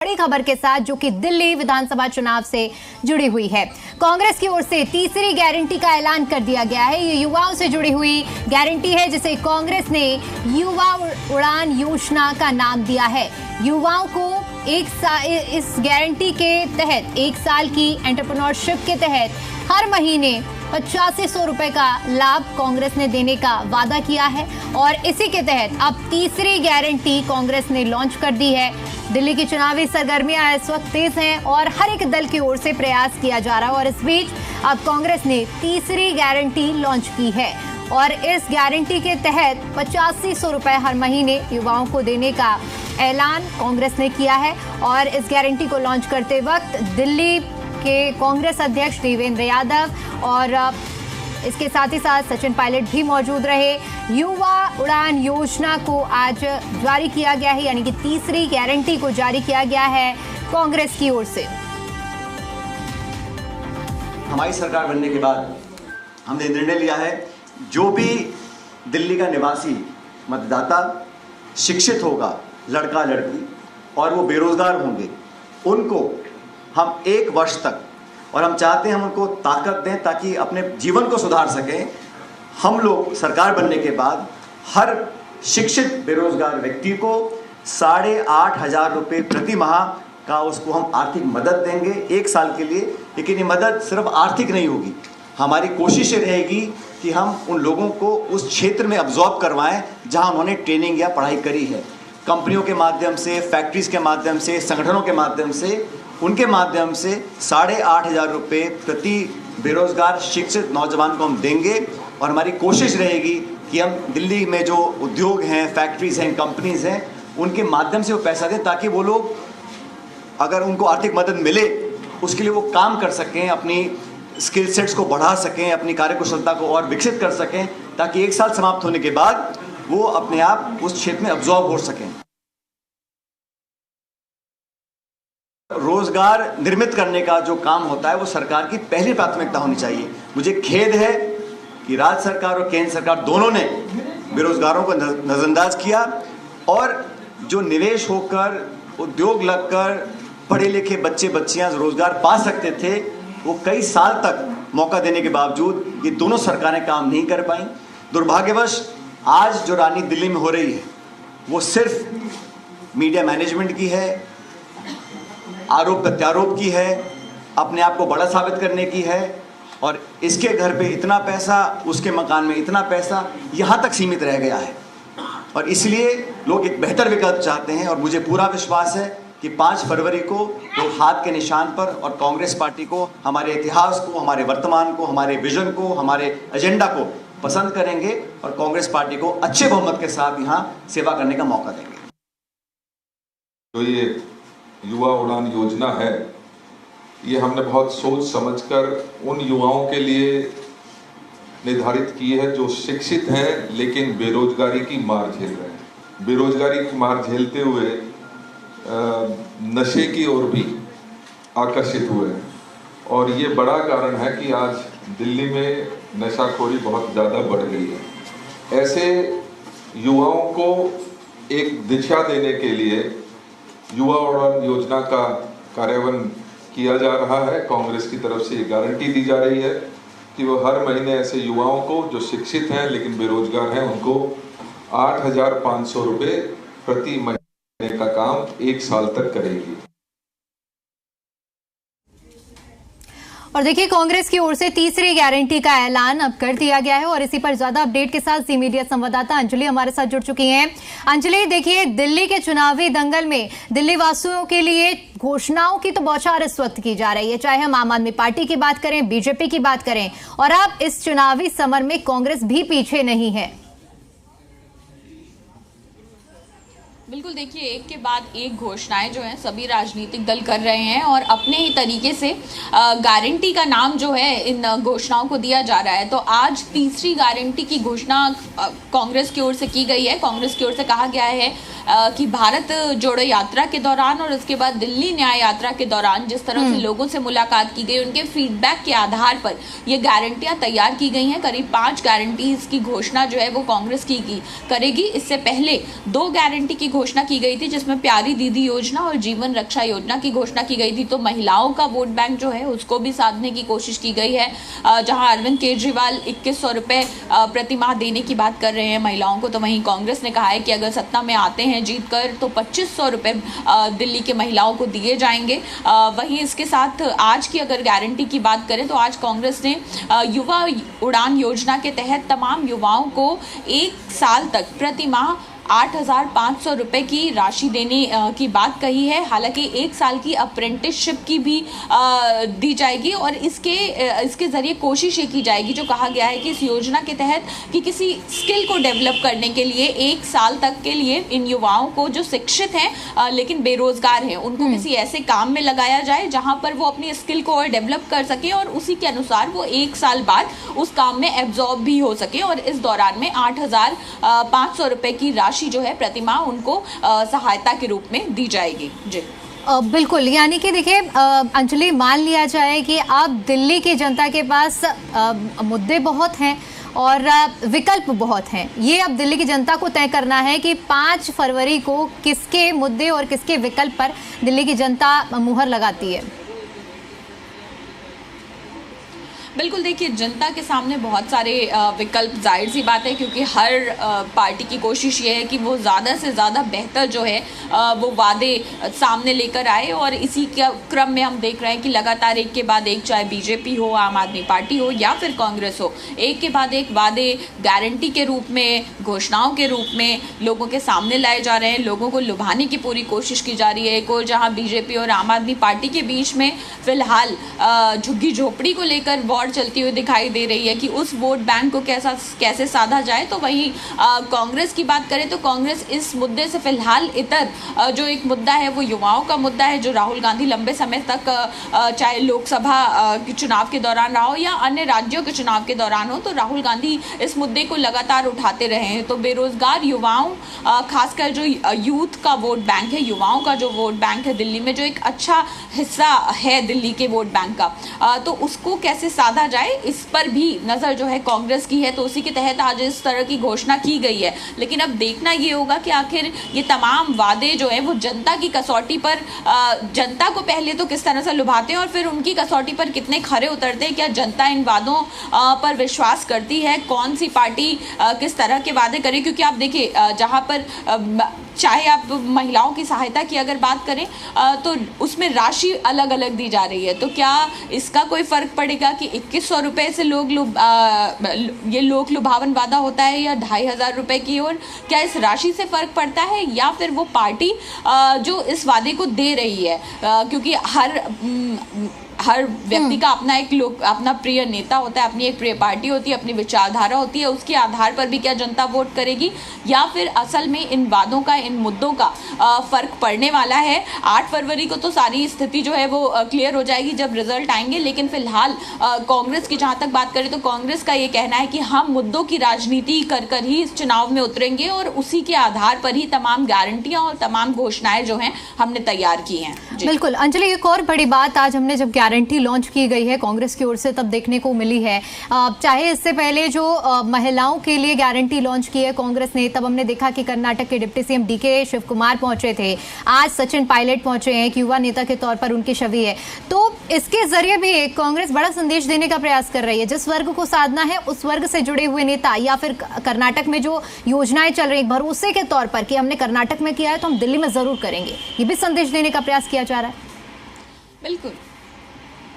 बड़ी खबर के साथ जो कि दिल्ली विधानसभा चुनाव से जुड़ी हुई है। कांग्रेस की ओर से तीसरी गारंटी का ऐलान कर दिया गया है। ये युवाओं से जुड़ी हुई गारंटी है जिसे कांग्रेस ने युवा उड़ान योजना का नाम दिया है। युवाओं को इस गारंटी के तहत 1 साल की एंटरप्रेन्योरशिप के तहत हर महीने 8500 रुपए का लाभ कांग्रेस ने देने का वादा किया है और इसी के तहत अब तीसरी गारंटी कांग्रेस ने लॉन्च कर दी है। दिल्ली की चुनावी सरगर्मियां इस वक्त तेज हैं और हर एक दल की ओर से प्रयास किया जा रहा है और इस बीच अब कांग्रेस ने तीसरी गारंटी लॉन्च की है और इस गारंटी के तहत 8500 रुपए हर महीने युवाओं को देने का ऐलान कांग्रेस ने किया है। और इस गारंटी को लॉन्च करते वक्त दिल्ली के कांग्रेस अध्यक्ष देवेंद्र यादव और इसके साथ ही साथ सचिन पायलट भी मौजूद रहे। युवा उड़ान योजना को आज जारी किया गया है, यानी कि तीसरी गारंटी को जारी किया गया है कांग्रेस की ओर से। हमारी सरकार बनने के बाद हमने निर्णय लिया है, जो भी दिल्ली का निवासी मतदाता शिक्षित होगा, लड़का लड़की, और वो बेरोजगार होंगे, उनको हम 1 वर्ष तक, और हम चाहते हैं हम उनको ताकत दें ताकि अपने जीवन को सुधार सकें। हम लोग सरकार बनने के बाद हर शिक्षित बेरोजगार व्यक्ति को 8500 रुपये प्रति माह का उसको हम आर्थिक मदद देंगे 1 साल के लिए। लेकिन ये मदद सिर्फ आर्थिक नहीं होगी, हमारी कोशिश ये रहेगी कि हम उन लोगों को उस क्षेत्र में अब्जॉर्ब करवाएं जहां उन्होंने ट्रेनिंग या पढ़ाई करी है। कंपनियों के माध्यम से, फैक्ट्रीज के माध्यम से, संगठनों के माध्यम से, उनके माध्यम से 8500 रुपये प्रति बेरोजगार शिक्षित नौजवान को हम देंगे। और हमारी कोशिश रहेगी कि हम दिल्ली में जो उद्योग हैं, फैक्ट्रीज हैं, कंपनीज हैं, उनके माध्यम से वो पैसा दें ताकि वो लोग, अगर उनको आर्थिक मदद मिले, उसके लिए वो काम कर सकें, अपनी स्किल सेट्स को बढ़ा सकें, अपनी कार्यकुशलता को और विकसित कर सकें, ताकि 1 साल समाप्त होने के बाद वो अपने आप उस क्षेत्र में अब्जॉर्ब हो सकें। रोजगार निर्मित करने का जो काम होता है वो सरकार की पहली प्राथमिकता होनी चाहिए। मुझे खेद है कि राज्य सरकार और केंद्र सरकार दोनों ने बेरोजगारों को नजरअंदाज किया और जो निवेश होकर, उद्योग लगकर पढ़े लिखे बच्चे बच्चियां रोजगार पा सकते थे, वो कई साल तक मौका देने के बावजूद ये दोनों सरकारें काम नहीं कर पाई। दुर्भाग्यवश आज जो राजनीति दिल्ली में हो रही है वो सिर्फ मीडिया मैनेजमेंट की है, आरोप प्रत्यारोप की है, अपने आप को बड़ा साबित करने की है, और इसके घर पे इतना पैसा, उसके मकान में इतना पैसा, यहाँ तक सीमित रह गया है। और इसलिए लोग एक बेहतर विकल्प चाहते हैं और मुझे पूरा विश्वास है कि 5 फरवरी को लोग हाथ के निशान पर और कांग्रेस पार्टी को, हमारे इतिहास को, हमारे वर्तमान को, हमारे विजन को, हमारे एजेंडा को पसंद करेंगे और कांग्रेस पार्टी को अच्छे बहुमत के साथ यहाँ सेवा करने का मौका देंगे। तो ये युवा उड़ान योजना है, ये हमने बहुत सोच समझकर उन युवाओं के लिए निर्धारित की है जो शिक्षित हैं लेकिन बेरोजगारी की मार झेल रहे हैं। बेरोजगारी की मार झेलते हुए नशे की ओर भी आकर्षित हुए हैं और ये बड़ा कारण है कि आज दिल्ली में नशाखोरी बहुत ज़्यादा बढ़ गई है। ऐसे युवाओं को एक दिशा देने के लिए युवा उड़ान योजना का कार्यान्वयन किया जा रहा है। कांग्रेस की तरफ से ये गारंटी दी जा रही है कि वो हर महीने ऐसे युवाओं को जो शिक्षित हैं लेकिन बेरोजगार हैं, उनको 8500 रुपये प्रति महीने का काम 1 साल तक करेगी। और देखिए, कांग्रेस की ओर से तीसरी गारंटी का ऐलान अब कर दिया गया है और इसी पर ज्यादा अपडेट के साथ जी मीडिया संवाददाता अंजलि हमारे साथ जुड़ चुकी हैं। अंजलि, देखिए, दिल्ली के चुनावी दंगल में दिल्ली वासियों के लिए घोषणाओं की तो बौछार इस वक्त की जा रही है, चाहे हम आम आदमी पार्टी की बात करें, बीजेपी की बात करें, और अब इस चुनावी समर में कांग्रेस भी पीछे नहीं है। बिल्कुल, देखिए, एक के बाद एक घोषणाएं जो हैं सभी राजनीतिक दल कर रहे हैं और अपने ही तरीके से गारंटी का नाम जो है इन घोषणाओं को दिया जा रहा है। तो आज तीसरी गारंटी की घोषणा कांग्रेस की ओर से की गई है। कांग्रेस की ओर से कहा गया है कि भारत जोड़ो यात्रा के दौरान और उसके बाद दिल्ली न्याय यात्रा के दौरान जिस तरह से लोगों से मुलाकात की गई, उनके फीडबैक के आधार पर ये गारंटियां तैयार की गई हैं। करीब 5 गारंटीज की घोषणा जो है वो कांग्रेस की करेगी। इससे पहले 2 गारंटी की घोषणा की गई थी जिसमें प्यारी दीदी योजना और जीवन रक्षा योजना की घोषणा की गई थी। तो महिलाओं का वोट बैंक जो है उसको भी साधने की कोशिश की गई है। जहां अरविंद केजरीवाल 2100 रुपये प्रति माह देने की बात कर रहे हैं महिलाओं को, तो वहीं कांग्रेस ने कहा है कि अगर सत्ता में आते हैं जीत कर तो 2500 रुपये दिल्ली के महिलाओं को दिए जाएंगे। वहीं इसके साथ आज की अगर गारंटी की बात करें तो आज कांग्रेस ने युवा उड़ान योजना के तहत तमाम युवाओं को 1 साल तक प्रति माह 8,500 रुपये की राशि देने की बात कही है। हालांकि 1 साल की अप्रेंटिसशिप की भी दी जाएगी और इसके ज़रिए कोशिश ये की जाएगी, जो कहा गया है कि इस योजना के तहत कि किसी स्किल को डेवलप करने के लिए 1 साल तक के लिए इन युवाओं को जो शिक्षित हैं लेकिन बेरोजगार हैं उनको किसी ऐसे काम में लगाया जाए जहां पर वो अपनी स्किल को और डेवलप कर सके और उसी के अनुसार वो 1 साल बाद उस काम में एब्जॉर्ब भी हो सके। और इस दौरान में 8,500 रुपये की राशि जो है प्रतिमाह उनको सहायता के रूप में दी जाएगी। जी बिल्कुल, यानी कि देखिए अंजलि, मान लिया जाए कि अब दिल्ली की जनता के पास मुद्दे बहुत हैं और विकल्प बहुत हैं। ये अब दिल्ली की जनता को तय करना है कि 5 फरवरी को किसके मुद्दे और किसके विकल्प पर दिल्ली की जनता मुहर लगाती है। बिल्कुल, देखिए जनता के सामने बहुत सारे विकल्प, जाहिर सी बात है, क्योंकि हर पार्टी की कोशिश ये है कि वो ज़्यादा से ज़्यादा बेहतर जो है वो वादे सामने लेकर आए। और इसी के क्रम में हम देख रहे हैं कि लगातार एक के बाद एक, चाहे बीजेपी हो, आम आदमी पार्टी हो या फिर कांग्रेस हो, एक के बाद एक वादे गारंटी के रूप में, घोषणाओं के रूप में लोगों के सामने लाए जा रहे हैं। लोगों को लुभाने की पूरी कोशिश की जा रही है। एक और जहाँ बीजेपी और आम आदमी पार्टी के बीच में फिलहाल झुग्गी झोपड़ी को लेकर वॉर चलती हुई दिखाई दे रही है कि उस वोट बैंक को कैसे साधा जाए। तो वहीं कांग्रेस की बात करें तो कांग्रेस इस मुद्दे से फिलहाल इतर जो एक मुद्दा है वो युवाओं का मुद्दा है, जो राहुल गांधी लंबे समय तक चाहे लोकसभा के चुनाव के दौरान रहा हो या अन्य राज्यों के चुनाव के दौरान हो, तो राहुल गांधी इस मुद्दे को लगातार उठाते रहे हैं। तो बेरोजगार युवाओं, खासकर जो यूथ का वोट बैंक है, युवाओं का जो वोट बैंक है दिल्ली में, जो एक अच्छा हिस्सा है दिल्ली के वोट बैंक का, तो उसको कैसे साधा जाए इस पर भी नजर जो है कांग्रेस की है। तो उसी के तहत आज इस तरह की घोषणा की गई है। लेकिन अब देखना ये होगा कि आखिर ये तमाम वादे जो है वो जनता की कसौटी पर, जनता को पहले तो किस तरह से लुभाते हैं और फिर उनकी कसौटी पर कितने खरे उतरते हैं। क्या जनता इन वादों पर विश्वास करती है? कौन सी पार्टी किस तरह के वादे करे? क्योंकि आप देखिए जहां पर चाहे आप महिलाओं की सहायता की अगर बात करें तो उसमें राशि अलग अलग दी जा रही है। तो क्या इसका कोई फर्क पड़ेगा कि 2100 रुपये से ये लोक लुभावन वादा होता है या 2500 रुपये की ओर? क्या इस राशि से फर्क पड़ता है या फिर वो पार्टी जो इस वादे को दे रही है? क्योंकि हर व्यक्ति का अपना प्रिय नेता होता है, अपनी एक प्रिय पार्टी होती है, अपनी विचारधारा होती है। उसके आधार पर भी क्या जनता वोट करेगी या फिर असल में इन वादों का, इन मुद्दों का फर्क पड़ने वाला है? 8 फरवरी को तो सारी स्थिति जो है वो क्लियर हो जाएगी जब रिजल्ट आएंगे। लेकिन फिलहाल कांग्रेस की जहां तक बात करें तो कांग्रेस का ये कहना है कि हम मुद्दों की राजनीति कर ही इस चुनाव में उतरेंगे और उसी के आधार पर ही तमाम गारंटियां और तमाम घोषणाएं जो हैं हमने तैयार की हैं। बिल्कुल अंजलि, एक और बड़ी बात आज हमने जब गारंटी लॉन्च की गई है कांग्रेस की ओर से तब देखने को मिली है, चाहे इससे पहले जो महिलाओं के लिए गारंटी लॉन्च की है कांग्रेस ने, तब हमने देखा कि कर्नाटक के डिप्टी सीएम डीके शिव कुमार पहुंचे थे। आज सचिन पायलट पहुंचे हैं, युवा नेता के तौर पर उनकी छवि है। तो इसके जरिए भी कांग्रेस बड़ा संदेश देने का प्रयास कर रही है। जिस वर्ग को साधना है उस वर्ग से जुड़े हुए नेता या फिर कर्नाटक में जो योजनाएं चल रही भरोसे के तौर पर कि हमने कर्नाटक में किया है तो हम दिल्ली में जरूर करेंगे, ये भी संदेश देने का प्रयास किया जा रहा है।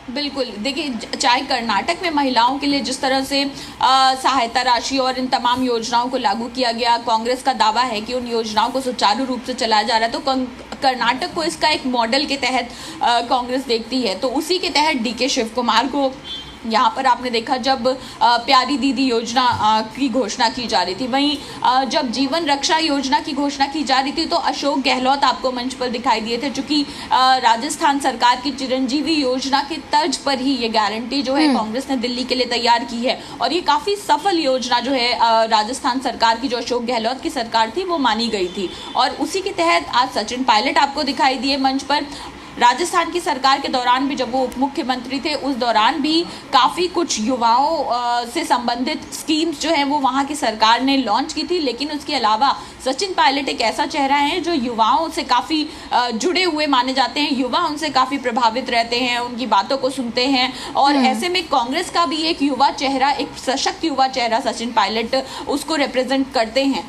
बिल्कुल, देखिए चाहे कर्नाटक में महिलाओं के लिए जिस तरह से सहायता राशि और इन तमाम योजनाओं को लागू किया गया, कांग्रेस का दावा है कि उन योजनाओं को सुचारू रूप से चलाया जा रहा है। तो कर्नाटक को इसका एक मॉडल के तहत कांग्रेस देखती है। तो उसी के तहत डीके शिव कुमार को यहाँ पर आपने देखा जब प्यारी दीदी योजना की घोषणा की जा रही थी, वहीं जब जीवन रक्षा योजना की घोषणा की जा रही थी तो अशोक गहलोत आपको मंच पर दिखाई दिए थे, चूँकि राजस्थान सरकार की चिरंजीवी योजना के तर्ज पर ही ये गारंटी जो है कांग्रेस ने दिल्ली के लिए तैयार की है। और ये काफ़ी सफल योजना जो है राजस्थान सरकार की, जो अशोक गहलोत की सरकार थी, वो मानी गई थी। और उसी के तहत आज सचिन पायलट आपको दिखाई दिए मंच पर। राजस्थान की सरकार के दौरान भी जब वो उप मुख्यमंत्री थे उस दौरान भी काफ़ी कुछ युवाओं से संबंधित स्कीम्स जो है वो वहाँ की सरकार ने लॉन्च की थी। लेकिन उसके अलावा सचिन पायलट एक ऐसा चेहरा है जो युवाओं से काफ़ी जुड़े हुए माने जाते हैं, युवा उनसे काफ़ी प्रभावित रहते हैं, उनकी बातों को सुनते हैं। और ऐसे में कांग्रेस का भी एक युवा चेहरा, एक सशक्त युवा चेहरा सचिन पायलट उसको रिप्रेजेंट करते हैं।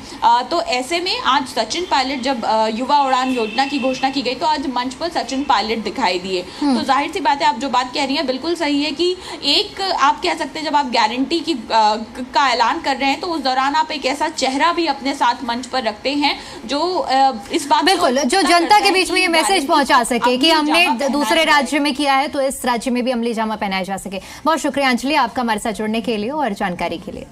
तो ऐसे में आज सचिन पायलट, जब युवा उड़ान योजना की घोषणा की गई तो आज मंच पर सचिन पायलट दिखाई दिए। तो जाहिर सी बात है, आप जो बात कह रही हैं बिल्कुल सही है कि एक आप कह सकते हैं जब आप गारंटी की का ऐलान कर रहे हैं तो उस दौरान आप एक ऐसा चेहरा भी अपने साथ मंच पर रखते हैं जो इस बात बिल्कुल जो जनता के बीच में ये मैसेज पहुंचा सके कि हमने दूसरे राज्य में किया है तो इस राज्य में भी अमली जामा पहनाया जा सके। बहुत शुक्रिया अंजलि आपका हमारे साथ जुड़ने के लिए और जानकारी के लिए।